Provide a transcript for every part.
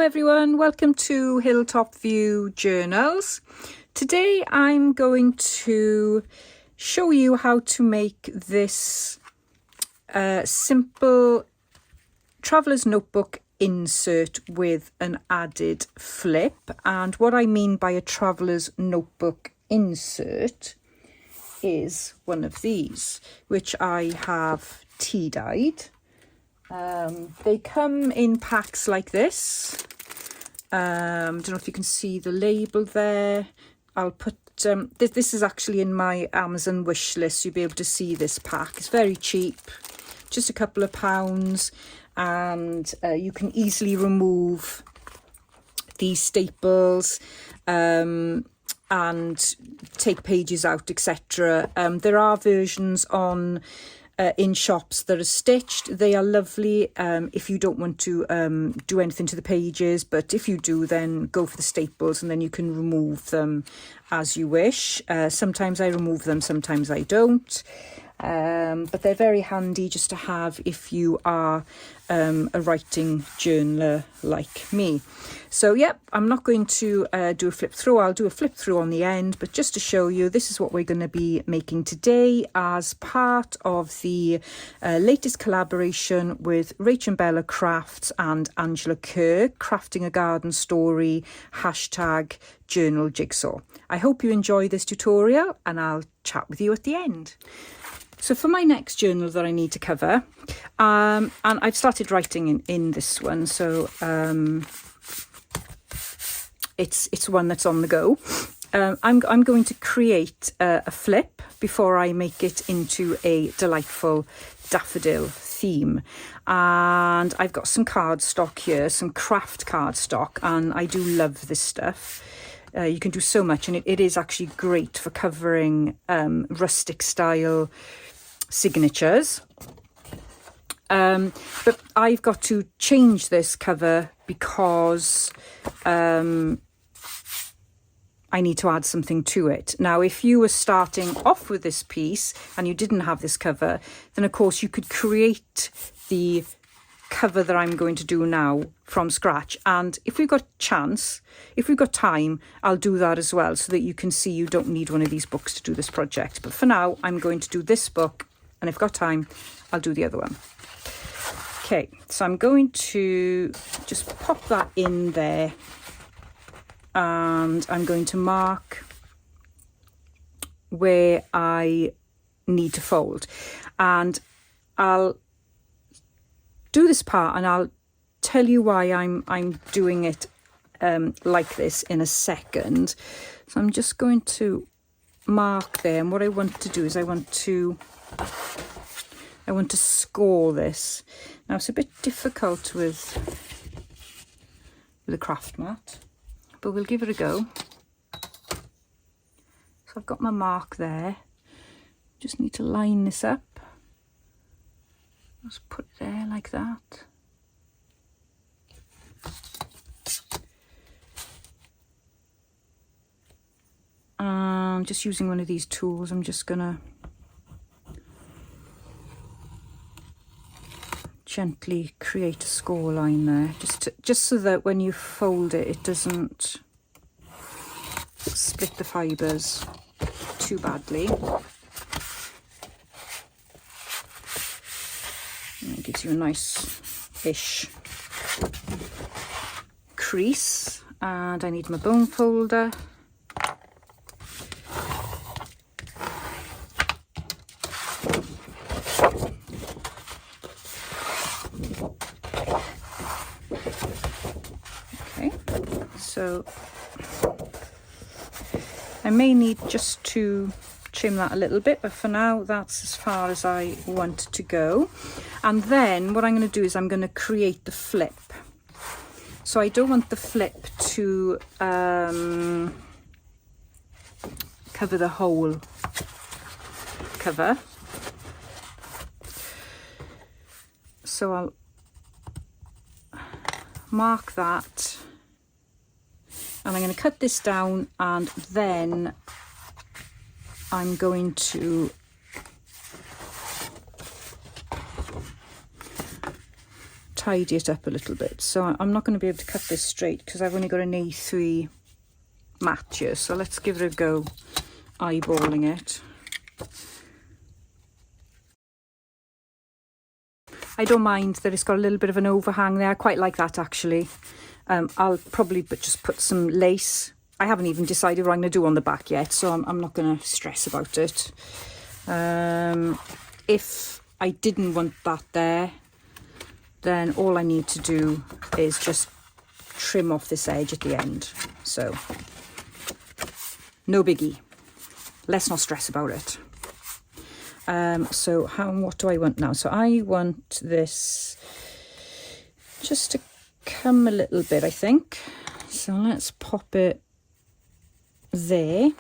everyone, welcome to Hilltop View Journals. Today I'm going to show you how to make this simple traveller's notebook insert with an added flip. And what I mean by a traveller's notebook insert is one of these, which I have tea dyed. They come in packs like this. Don't know if you can see the label there. I'll put this is actually in my Amazon wish list. You'll be able to see this pack. It's very cheap, just a couple of pounds, and you can easily remove these staples and take pages out, etc. There are versions on in shops that are stitched. They are lovely if you don't want to do anything to the pages, but if you do, then go for the staples and then you can remove them as you wish. Sometimes I remove them, sometimes I don't, but they're very handy just to have if you are a writing journaler like me. So yep, I'm not going to do a flip through. I'll do a flip through on the end, but just to show you, this is what we're going to be making today as part of the latest collaboration with RachandBella Crafts and Angela Kerr, Crafting a Garden Story, #journaljigsaw. I hope you enjoy this tutorial and I'll chat with you at the end. So for my next journal that I need to cover, and I've started writing in this one, so it's one that's on the go. I'm going to create a flip before I make it into a delightful daffodil theme. And I've got some cardstock here, some craft cardstock, and I do love this stuff. You can do so much, and it is actually great for covering rustic style signatures. But I've got to change this cover because I need to add something to it. Now, if you were starting off with this piece and you didn't have this cover, then of course you could create the cover that I'm going to do now from scratch. And if we've got time, I'll do that as well, so that you can see you don't need one of these books to do this project. But for now, I'm going to do this book, and if I've got time, I'll do the other one. Okay, so I'm going to just pop that in there, and I'm going to mark where I need to fold, and I'll do this part and I'll tell you why I'm doing it like this in a second. So I'm just going to mark there, and what I want to do is I want to score this. Now it's a bit difficult with a craft mat, but we'll give it a go. So I've got my mark there. Just need to line this up. Just put it there like that. And just using one of these tools, I'm just gonna gently create a score line there, just so that when you fold it, it doesn't split the fibres too badly. And it gives you a nice-ish crease. And I need my bone folder. Okay, so I may need just to trim that a little bit, but for now that's as far as I want to go. And then what I'm going to do is I'm going to create the flip. So I don't want the flip to cover the whole cover. So I'll mark that, and I'm going to cut this down, and then I'm going to tidy it up a little bit. So I'm not going to be able to cut this straight because I've only got an A3 mat here. So let's give it a go eyeballing it. I don't mind that it's got a little bit of an overhang there. I quite like that actually. I'll probably just put some lace. I haven't even decided what I'm going to do on the back yet, so I'm not going to stress about it. If I didn't want that there, then all I need to do is just trim off this edge at the end. So no biggie. Let's not stress about it. So what do I want now? So I want this just to come a little bit, I think. So let's pop it there.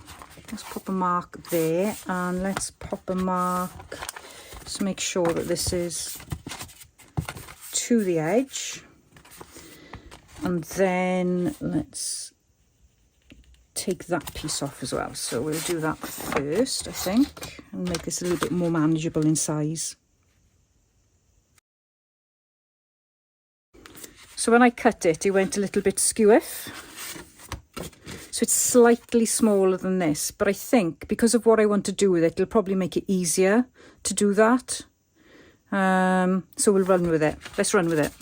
Let's pop a mark there, and let's pop a mark to make sure that this is to the edge. And then let's take that piece off as well. So we'll do that first, I think, and make this a little bit more manageable in size. So when I cut it, it went a little bit skewiff. So it's slightly smaller than this, but I think because of what I want to do with it, it'll probably make it easier to do that. So we'll run with it. Let's run with it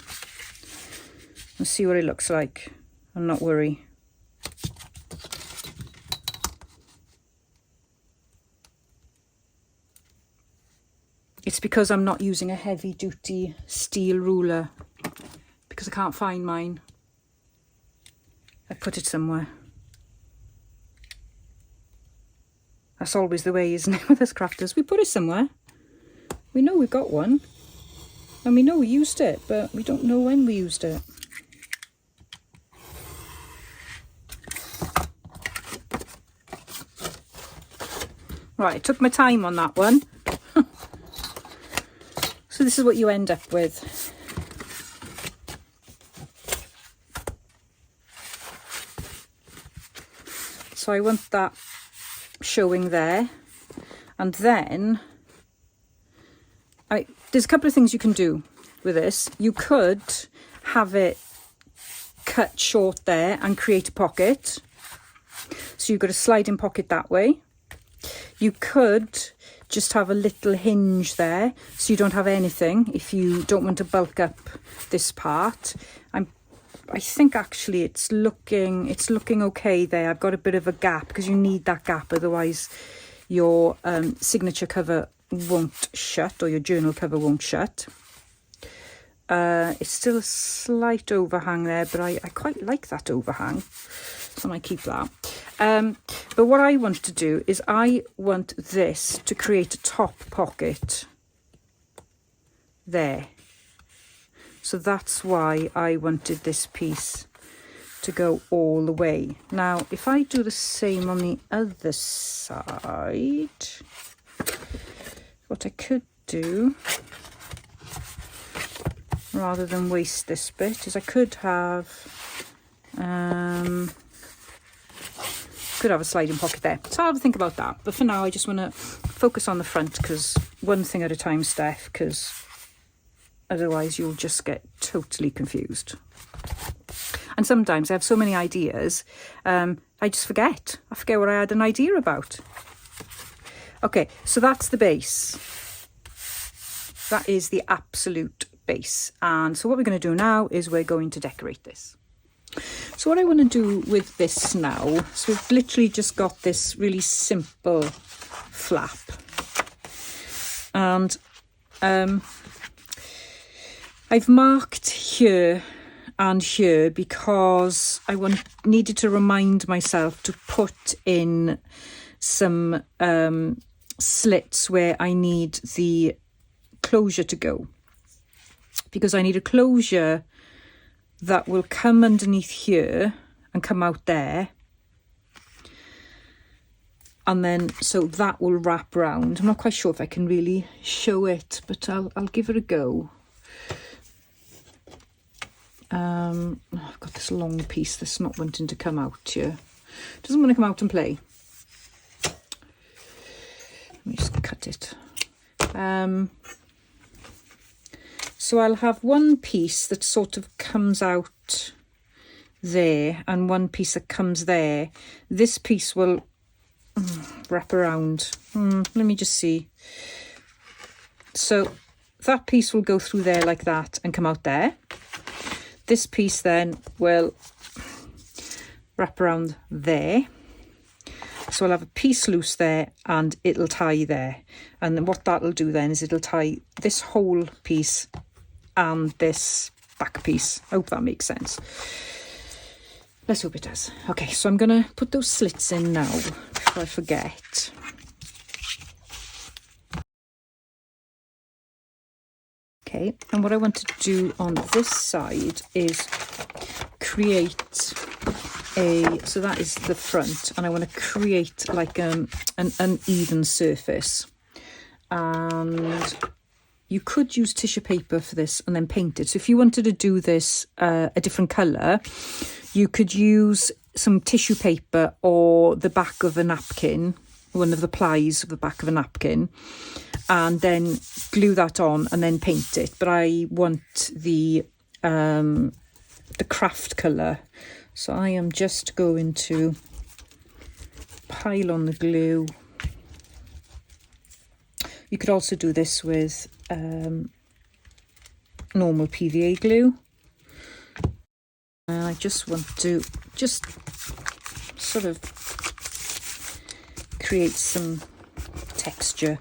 and see what it looks like and not worry. It's because I'm not using a heavy duty steel ruler because I can't find mine. I put it somewhere. That's always the way, isn't it, with us crafters? We put it somewhere. We know we've got one. And we know we used it, but we don't know when we used it. Right, I took my time on that one. So this is what you end up with. So I want that showing there, and then there's a couple of things you can do with this. You could have it cut short there and create a pocket, so you've got a sliding pocket that way. You could just have a little hinge there, so you don't have anything if you don't want to bulk up this part. I think actually it's looking okay there. I've got a bit of a gap because you need that gap, otherwise your signature cover won't shut, or your journal cover won't shut. It's still a slight overhang there, but I quite like that overhang, so I might keep that. But what I want to do is I want this to create a top pocket there. So that's why I wanted this piece to go all the way. Now, if I do the same on the other side, what I could do, rather than waste this bit, is I could have a sliding pocket there. So I'll have to think about that. But for now, I just want to focus on the front, because one thing at a time, Steph, because otherwise you'll just get totally confused. And sometimes I have so many ideas, I just forget. I forget what I had an idea about. Okay, so that's the base. That is the absolute base. And so what we're going to do now is we're going to decorate this. So what I want to do with this now, so we've literally just got this really simple flap. And I've marked here and here because I needed to remind myself to put in some slits where I need the closure to go, because I need a closure that will come underneath here and come out there, and then so that will wrap round. I'm not quite sure if I can really show it, but I'll give it a go. I've got this long piece that's not wanting to come out here. It doesn't want to come out and play. Let me just cut it. So I'll have one piece that sort of comes out there and one piece that comes there. This piece will wrap around. Let me just see. So that piece will go through there like that and come out there. This piece then will wrap around there. So I'll have a piece loose there and it'll tie there. And then what that'll do then is it'll tie this whole piece and this back piece. I hope that makes sense. Let's hope it does. Okay, so I'm going to put those slits in now before I forget. Okay, and what I want to do on this side is create a, so that is the front, and I want to create like an uneven surface. And you could use tissue paper for this and then paint it. So if you wanted to do this a different colour, you could use some tissue paper or the back of a napkin, one of the plies of the back of a napkin, and then glue that on and then paint it. But I want the craft colour, so I am just going to pile on the glue. You could also do this with normal PVA glue. And I just want to just sort of create some texture.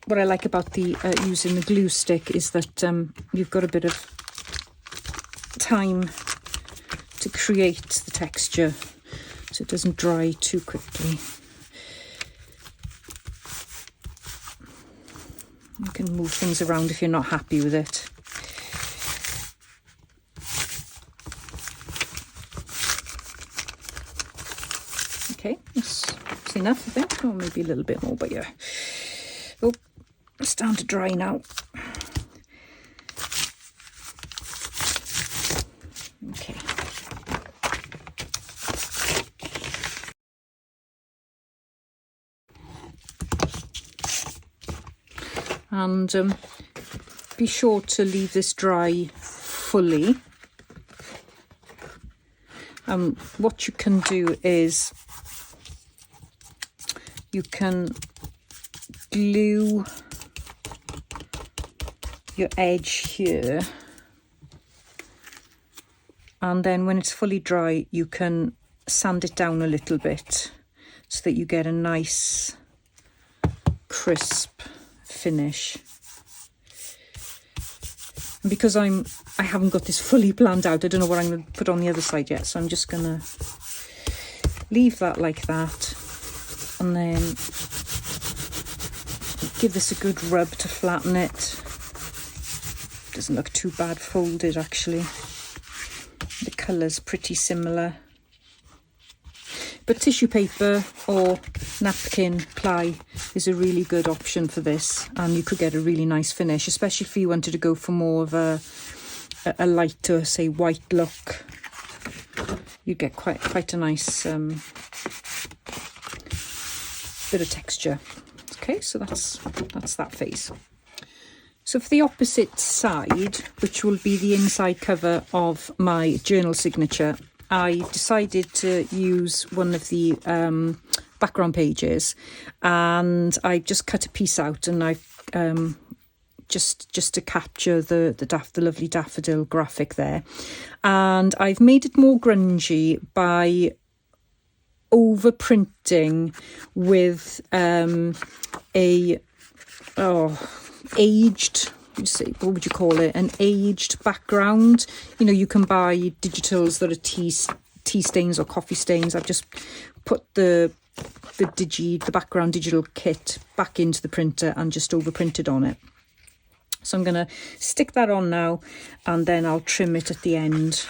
What I like about the using the glue stick is that you've got a bit of time to create the texture, so it doesn't dry too quickly. You can move things around if you're not happy with it. Okay, that's enough, I think, or maybe a little bit more, but yeah. Oh, it's starting to dry now. Okay. And be sure to leave this dry fully. What you can do is you can glue your edge here, and then when it's fully dry you can sand it down a little bit so that you get a nice crisp finish. And because I haven't got this fully planned out, I don't know what I'm going to put on the other side yet, so I'm just going to leave that like that, and then give this a good rub to flatten it. Doesn't look too bad folded actually. The colour's pretty similar. But tissue paper or napkin ply is a really good option for this, and you could get a really nice finish, especially if you wanted to go for more of a lighter, say, white look. You'd get quite a nice bit of texture. Okay, so that's that phase. So for the opposite side, which will be the inside cover of my journal signature, I decided to use one of the background pages, and I just cut a piece out, and I just to capture the lovely daffodil graphic there, and I've made it more grungy by overprinting with aged, what would you call it, an aged background. You know, you can buy digitals that are tea stains or coffee stains. I've just put the the background digital kit back into the printer and just overprinted on it. So I'm going to stick that on now, and then I'll trim it at the end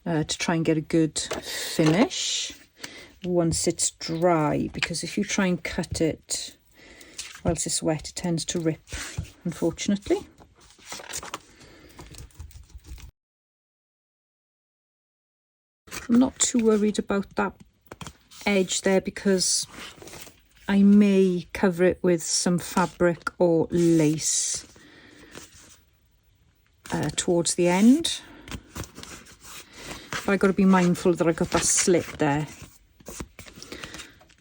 to try and get a good finish once it's dry, because if you try and cut it whilst it's wet, it tends to rip, unfortunately. I'm not too worried about that edge there because I may cover it with some fabric or lace towards the end. But I've got to be mindful that I've got that slit there.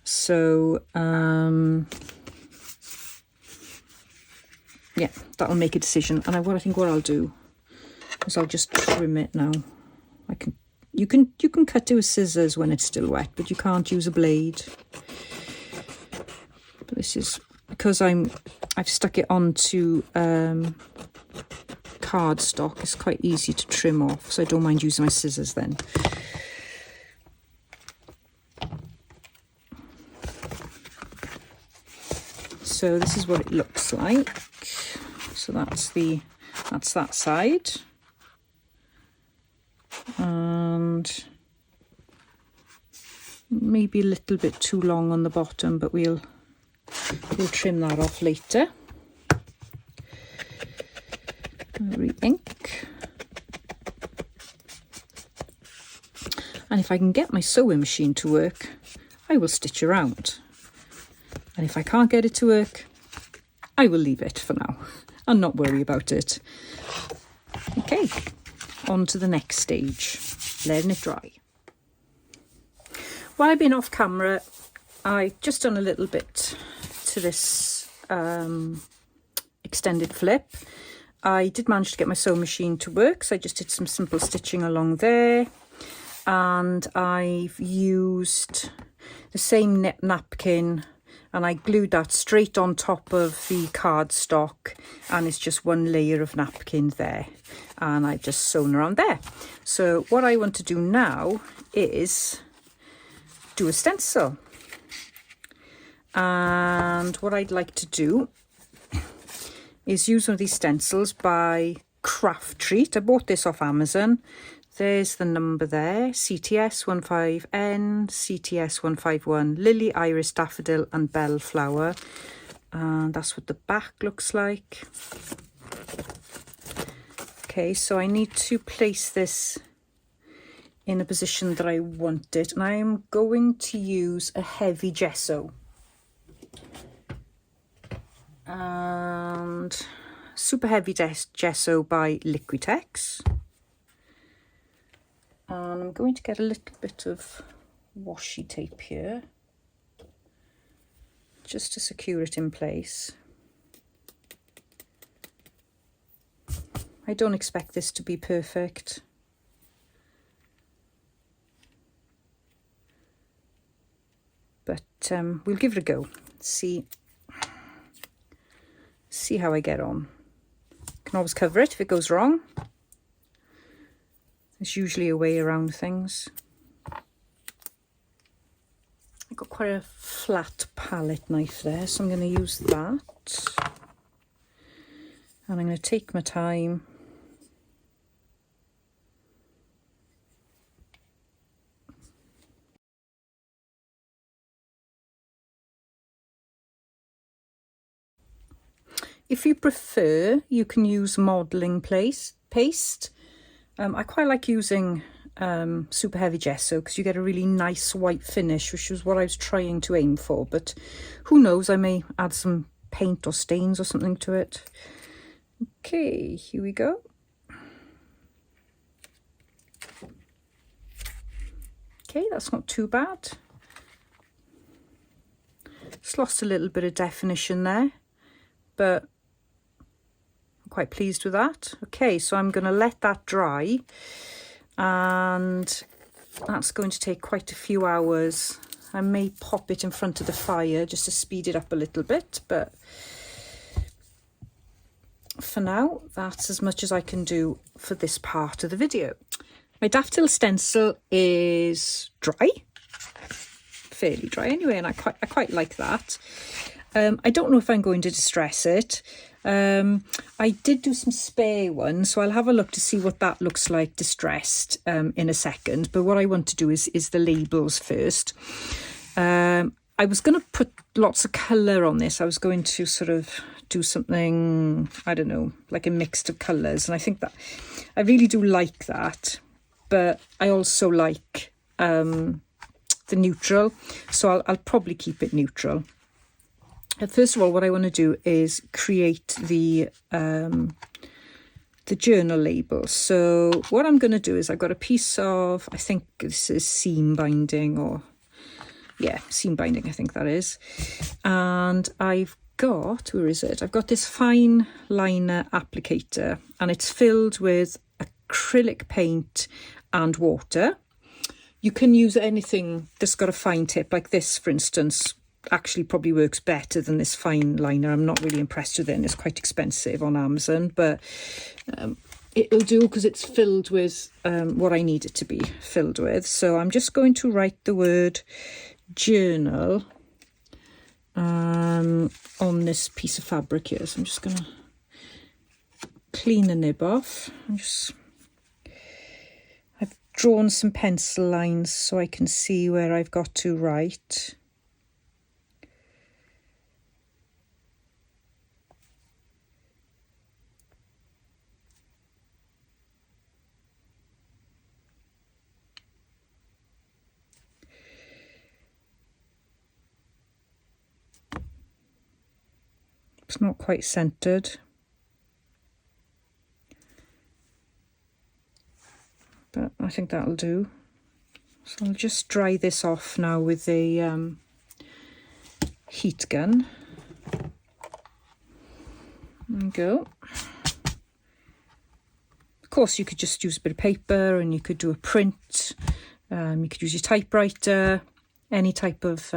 So, yeah, that'll make a decision. And I think what I'll do is I'll just trim it now. You can cut it with scissors when it's still wet, but you can't use a blade. But this is because I've stuck it onto cardstock. It's quite easy to trim off, so I don't mind using my scissors then. So this is what it looks like. So that's that side. And maybe a little bit too long on the bottom, but we'll trim that off later. Re-ink. And if I can get my sewing machine to work, I will stitch around. And if I can't get it to work, I will leave it for now and not worry about it. Okay. On to the next stage, letting it dry. While I've been off camera, I've just done a little bit to this extended flip. I did manage to get my sewing machine to work, so I just did some simple stitching along there. And I've used the same napkin, and I glued that straight on top of the cardstock, and it's just one layer of napkin there, and I've just sewn around there. So what I want to do now is do a stencil, and what I'd like to do is use one of these stencils by Crafty. I bought this off Amazon. There's the number there, CTS15N, CTS151, Lily, Iris, Daffodil and Bellflower. And that's what the back looks like. Okay, so I need to place this in a position that I want it. And I'm going to use a heavy gesso. And super heavy gesso by Liquitex. And I'm going to get a little bit of washi tape here, just to secure it in place. I don't expect this to be perfect, but we'll give it a go. See how I get on. Can always cover it if it goes wrong. There's usually a way around things. I've got quite a flat palette knife there, so I'm going to use that. And I'm going to take my time. If you prefer, you can use modelling paste. I quite like using super heavy gesso because you get a really nice white finish, which was what I was trying to aim for, but who knows, I may add some paint or stains or something to it. Okay, here we go. Okay, that's not too bad. Just lost a little bit of definition there, but quite pleased with that. Okay, so I'm going to let that dry, and that's going to take quite a few hours. I may pop it in front of the fire just to speed it up a little bit, but for now that's as much as I can do for this part of the video. My daffodil stencil is dry, fairly dry anyway, and I quite like that. I don't know if I'm going to distress it. I did do some spare ones, so I'll have a look to see what that looks like distressed in a second. But what I want to do is the labels first. I was going to put lots of colour on this. I was going to sort of do something, I don't know, like a mix of colours. And I think that I really do like that. But I also like the neutral. So I'll probably keep it neutral. First of all, what I want to do is create the journal label. So what I'm going to do is I've got a piece of, I think this is seam binding, or yeah, seam binding, I think that is. And I've got, where is it? I've got this fine liner applicator, and it's filled with acrylic paint and water. You can use anything that's got a fine tip, like this, for instance, actually probably works better than this fine liner. I'm not really impressed with it, and it's quite expensive on Amazon, but it'll do because it's filled with what I need it to be filled with. So I'm just going to write the word journal on this piece of fabric here. So I'm just going to clean the nib off. I've drawn some pencil lines so I can see where I've got to write. It's not quite centered, but I think that'll do. So I'll just dry this off now with a heat gun. There we go. Of course, you could just use a bit of paper, and you could do a print. You could use your typewriter. Any type of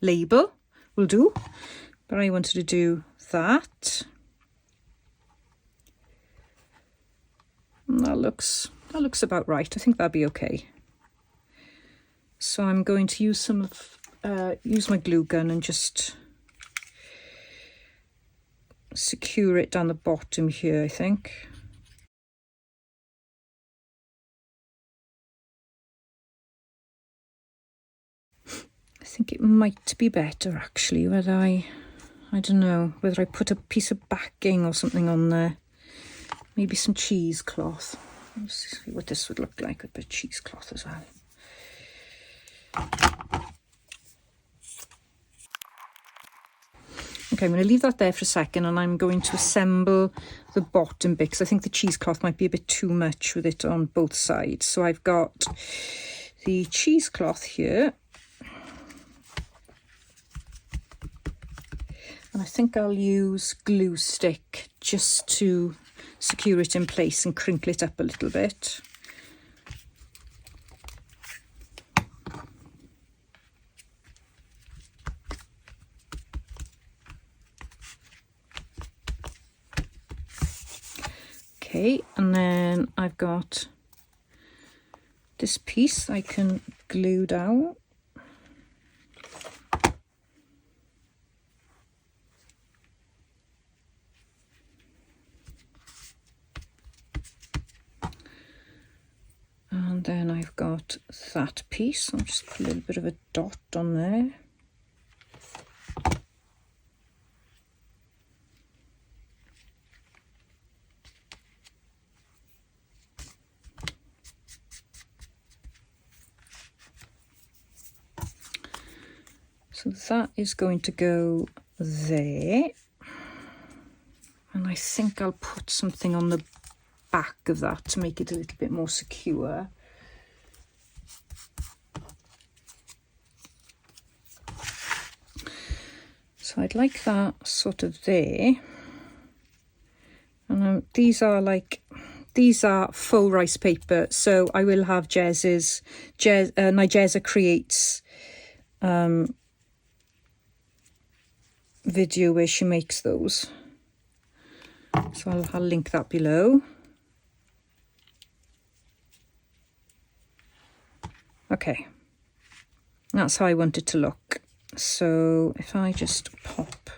label will do. But I wanted to do that. And that looks about right. I think that'll be okay. So I'm going to use use my glue gun and just secure it down the bottom here, I think. I think it might be better actually whether I don't know, whether I put a piece of backing or something on there. Maybe some cheesecloth. Let's see what this would look like with a bit of cheesecloth as well. Okay, I'm going to leave that there for a second, and I'm going to assemble the bottom bit, because I think the cheesecloth might be a bit too much with it on both sides. So I've got the cheesecloth here. And I think I'll use glue stick just to secure it in place and crinkle it up a little bit. Okay, and then I've got this piece I can glue down. And then I've got that piece. I'll just put a little bit of a dot on there. So that is going to go there. And I think I'll put something on the back of that to make it a little bit more secure. So I'd like that sort of there. And these are faux rice paper, so I will have Nigezza Creates video where she makes those. So I'll link that below. Okay. That's how I want it to look. So if I just pop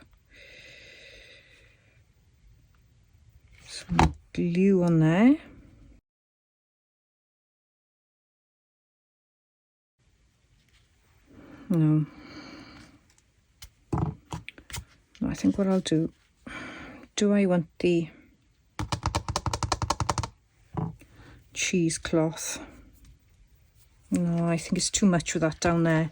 some glue on there. No, I think what I'll do I want the cheesecloth? No, I think it's too much with that down there.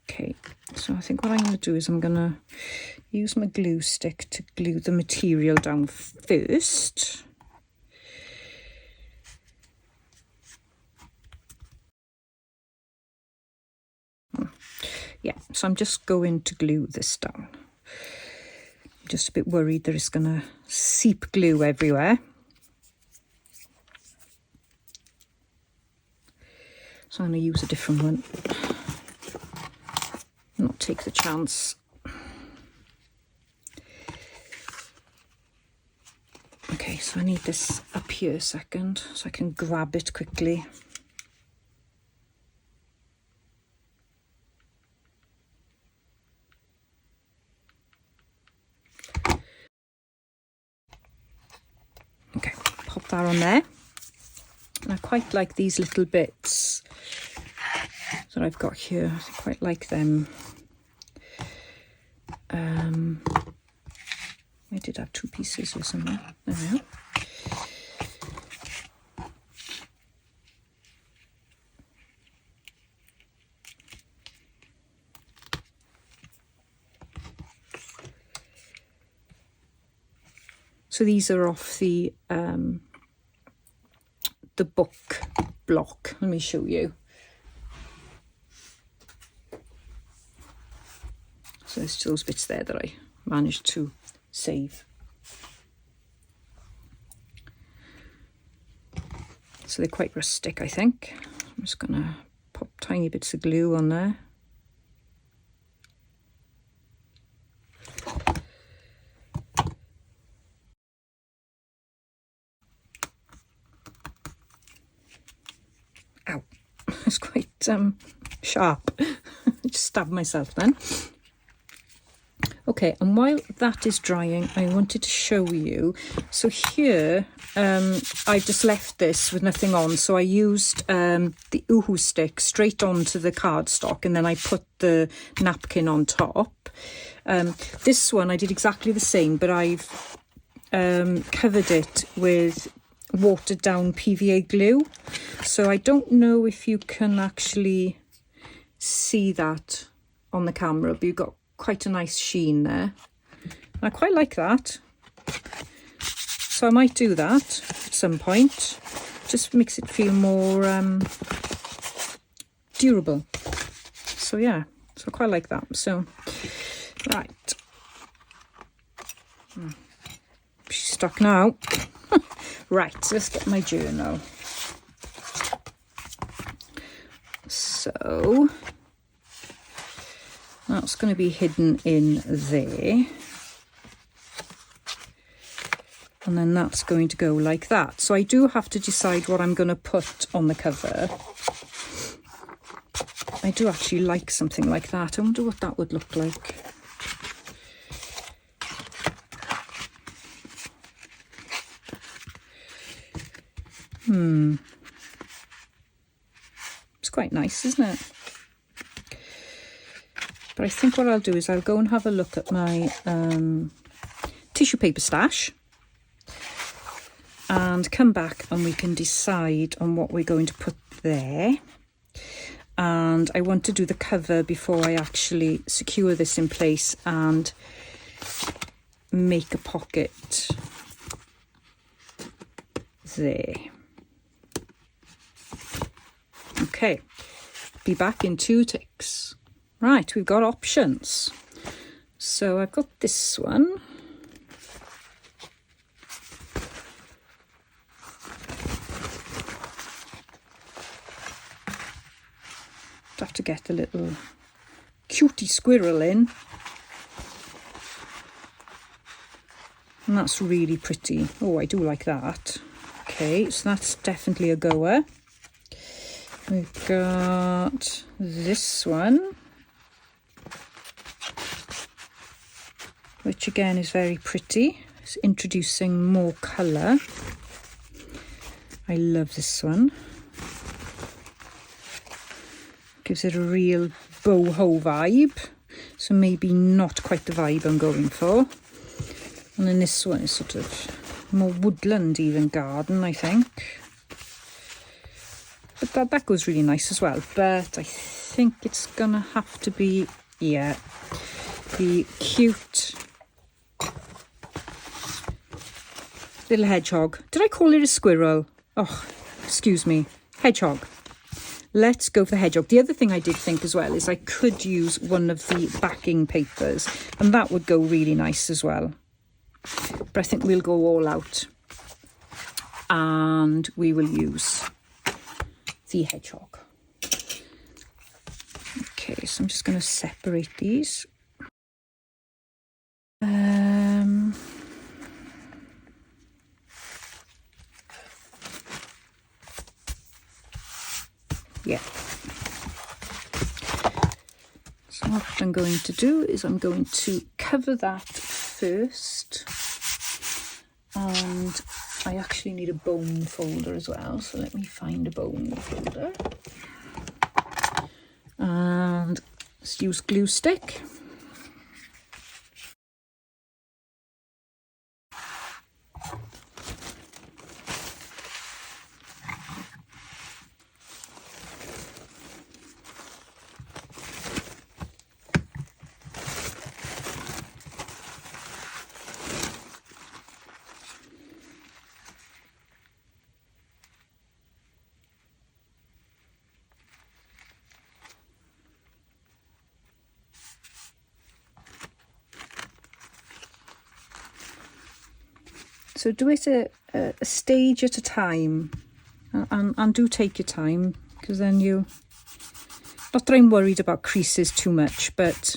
Okay, so I think what I'm going to do is I'm going to use my glue stick to glue the material down first. Yeah, so I'm just going to glue this down. I'm just a bit worried that it's going to seep glue everywhere. So I'm going to use a different one. Not take the chance. Okay, so I need this up here a second so I can grab it quickly. Okay, pop that on there. And I quite like these little bits that I've got here. I quite like them. I did have 2 pieces or something. There we are. So these are off the book block. Let me show you. So there's those bits there that I managed to save. So they're quite rustic, I think. I'm just going to pop tiny bits of glue on there. Ow, it's quite sharp. I just stabbed myself then. Okay, and while that is drying, I wanted to show you. So here, I just left this with nothing on. So I used the Uhu stick straight onto the cardstock, and then I put the napkin on top. This one, I did exactly the same, but I've covered it with watered down PVA glue. So I don't know if you can actually see that on the camera, but you've got quite a nice sheen there. I quite like that, so I might do that at some point. Just makes it feel more durable. So yeah, so I quite like that. So right, she's stuck now. Right, so let's get my journal. So that's going to be hidden in there. And then that's going to go like that. So I do have to decide what I'm going to put on the cover. I do actually like something like that. I wonder what that would look like. It's quite nice, isn't it? But I think what I'll do is I'll go and have a look at my tissue paper stash and come back and we can decide on what we're going to put there. And I want to do the cover before I actually secure this in place and make a pocket there. Okay, be back in 2 ticks. Right, we've got options. So I've got this one. have to get a little cutie squirrel in. And that's really pretty. Oh, I do like that. Okay, so that's definitely a goer. We've got this one, which again is very pretty. It's introducing more colour. I love this one. Gives it a real boho vibe. So maybe not quite the vibe I'm going for. And then this one is sort of more woodlandy than garden, I think. But that goes really nice as well. But I think it's gonna have to be, yeah, the cute little hedgehog. Did I call it a squirrel? Oh, excuse me. Hedgehog. Let's go for the hedgehog. The other thing I did think as well is I could use one of the backing papers, and that would go really nice as well. But I think we'll go all out and we will use the hedgehog. Okay, so I'm just going to separate these. Yeah. So what I'm going to do is I'm going to cover that first. And I actually need a bone folder as well, so let me find a bone folder. And let's use glue stick. So do it a stage at a time, and do take your time, because then you, not that I'm worried about creases too much, but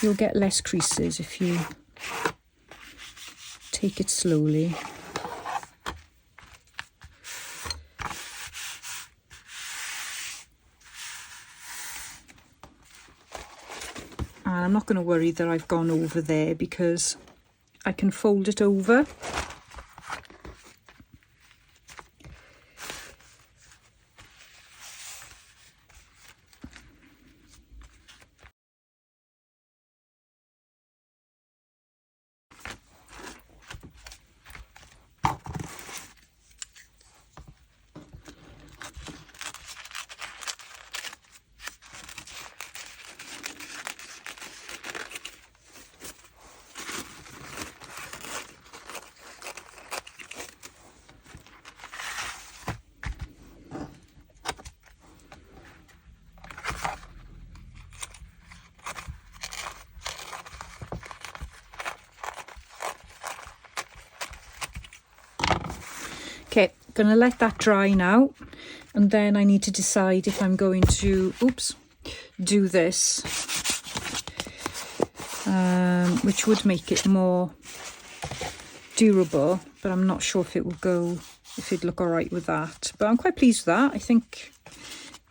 you'll get less creases if you take it slowly. And I'm not going to worry that I've gone over there, because I can fold it over. Okay, gonna let that dry now, and then I need to decide if I'm going to, do this, which would make it more durable, but I'm not sure if it will go, if it'd look all right with that. But I'm quite pleased with that. I think,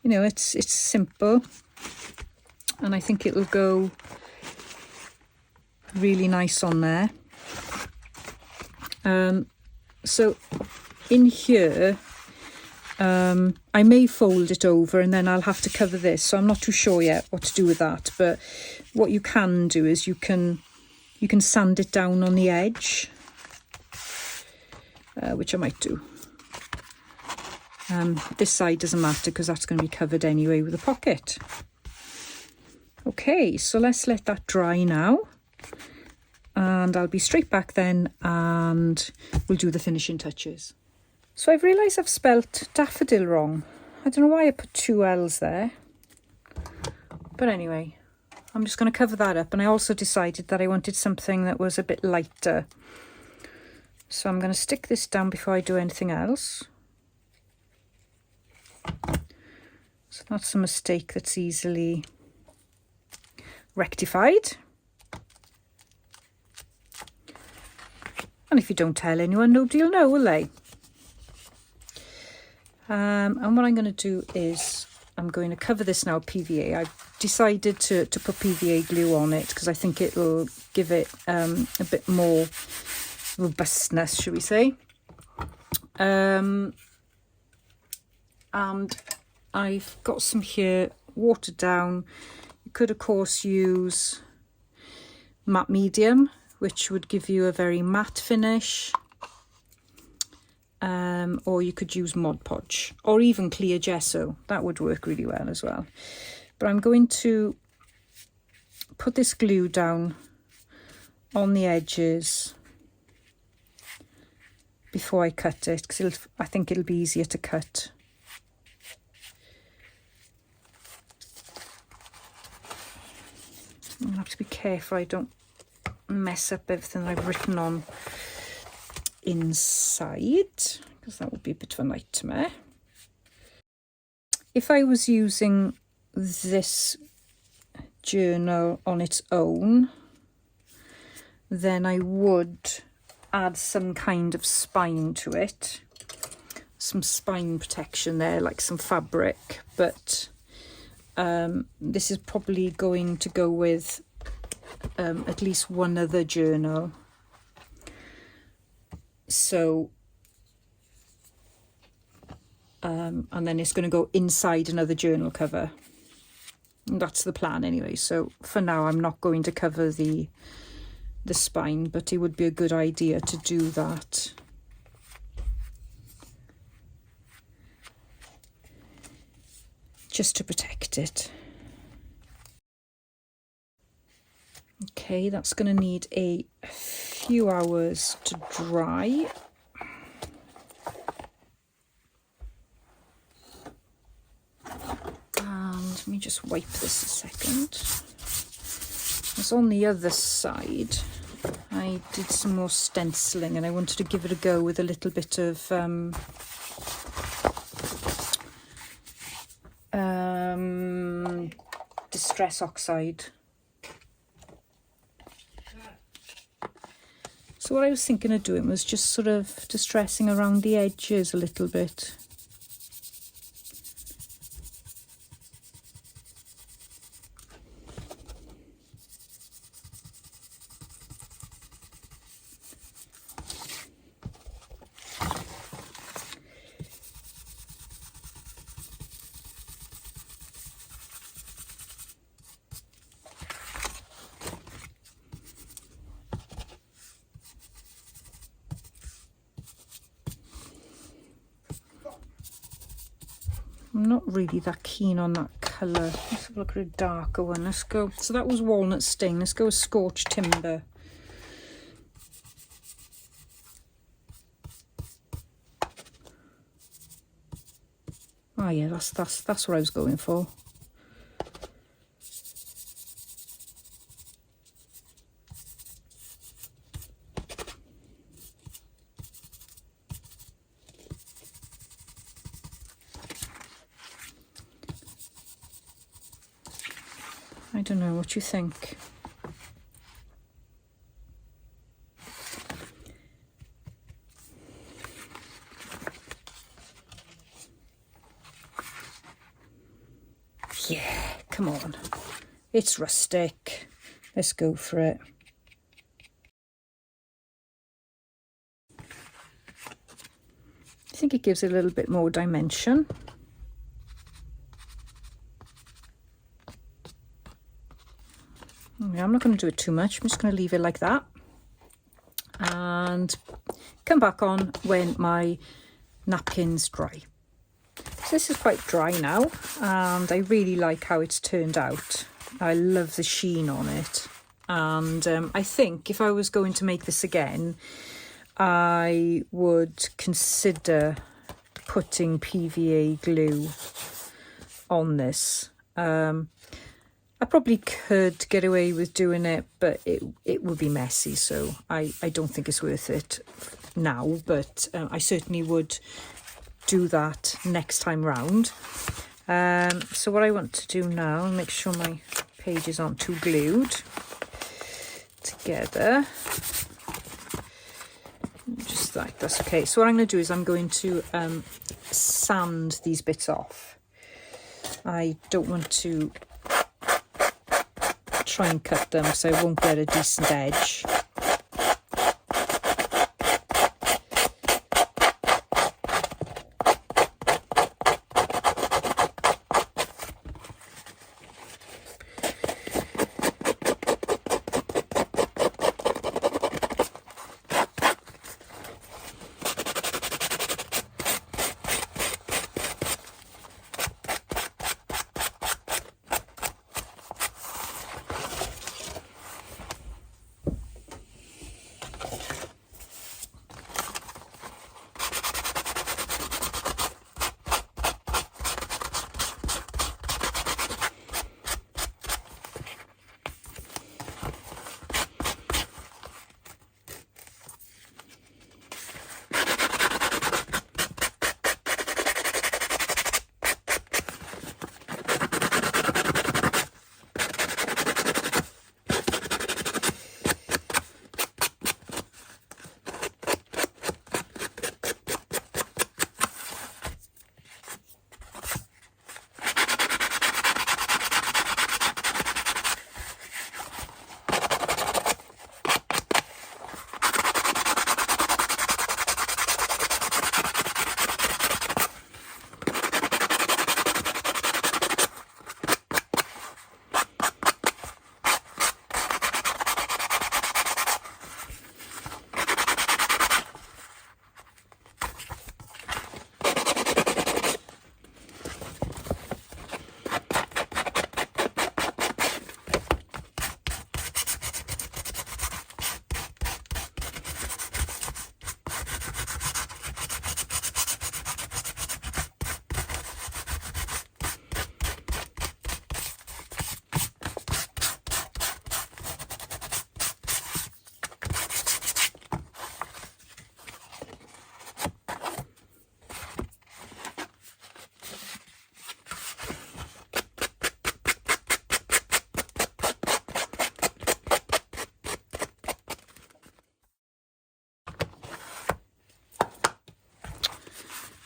you know, it's simple, and I think it'll go really nice on there. So in here, I may fold it over and then I'll have to cover this, so I'm not too sure yet what to do with that. But what you can do is you can sand it down on the edge, which I might do. This side doesn't matter because that's going to be covered anyway with a pocket. Okay, so let's let that dry now, and I'll be straight back then and we'll do the finishing touches. So I've realised I've spelt daffodil wrong. I don't know why I put 2 L's there. But anyway, I'm just going to cover that up. And I also decided that I wanted something that was a bit lighter. So I'm going to stick this down before I do anything else. So that's a mistake that's easily rectified. And if you don't tell anyone, nobody will know, will they? And what I'm going to do is I'm going to cover this now PVA. I've decided to put PVA glue on it because I think it'll give it a bit more robustness, shall we say. And I've got some here watered down. You could of course use matte medium, which would give you a very matte finish. Or you could use Mod Podge or even clear gesso. That would work really well as well. But I'm going to put this glue down on the edges before I cut it, because I think it'll be easier to cut. I'll have to be careful I don't mess up everything I've written on inside, because that would be a bit of a nightmare. If I was using this journal on its own, then I would add some kind of spine to it, some spine protection there, like some fabric, but this is probably going to go with at least one other journal. So and then it's going to go inside another journal cover. And that's the plan anyway. So for now I'm not going to cover the spine, but it would be a good idea to do that. Just to protect it. Okay, that's going to need a few hours to dry. And let me just wipe this a second. As on the other side, I did some more stenciling and I wanted to give it a go with a little bit of Distress Oxide. So what I was thinking of doing was just sort of distressing around the edges a little bit. I'm not really that keen on that colour. Let's have a look at a darker one. Let's go. So that was Walnut Sting. Let's go with Scorched Timber. Oh yeah, that's what I was going for. I don't know what you think. Yeah, come on. It's rustic. Let's go for it. I think it gives it a little bit more dimension. I'm not going to do it too much. I'm just going to leave it like that and come back on when my napkins dry. So this is quite dry now and I really like how it's turned out. I love the sheen on it, and I think if I was going to make this again, I would consider putting PVA glue on this. I probably could get away with doing it, but it would be messy, so I don't think it's worth it now, but I certainly would do that next time round. So what I want to do now, make sure my pages aren't too glued together. Just like that's okay. So what I'm going to do is I'm going to sand these bits off. I don't want to try and cut them because I won't get a decent edge.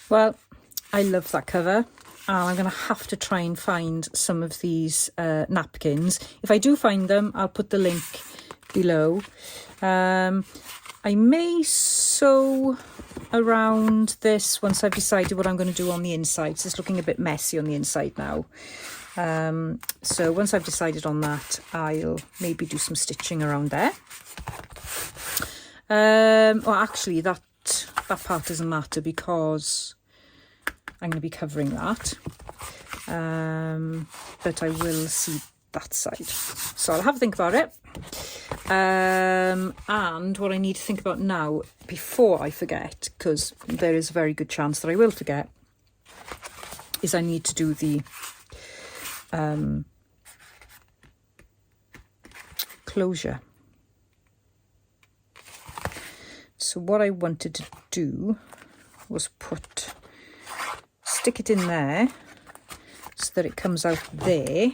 Well, I love that cover, and I'm going to have to try and find some of these napkins. If I do find them, I'll put the link below. I may sew around this once I've decided what I'm going to do on the inside. It's looking a bit messy on the inside now. So once I've decided on that, I'll maybe do some stitching around there. Well, actually, that part doesn't matter because I'm going to be covering that. But I will see that side. So I'll have a think about it. And what I need to think about now, before I forget, because there is a very good chance that I will forget, is I need to do the closure. So what I wanted to do was stick it in there so that it comes out there.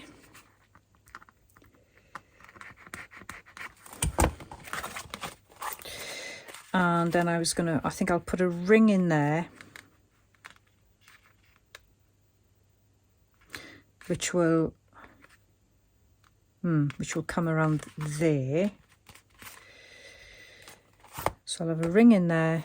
And then I think I'll put a ring in there, which will come around there. So I'll have a ring in there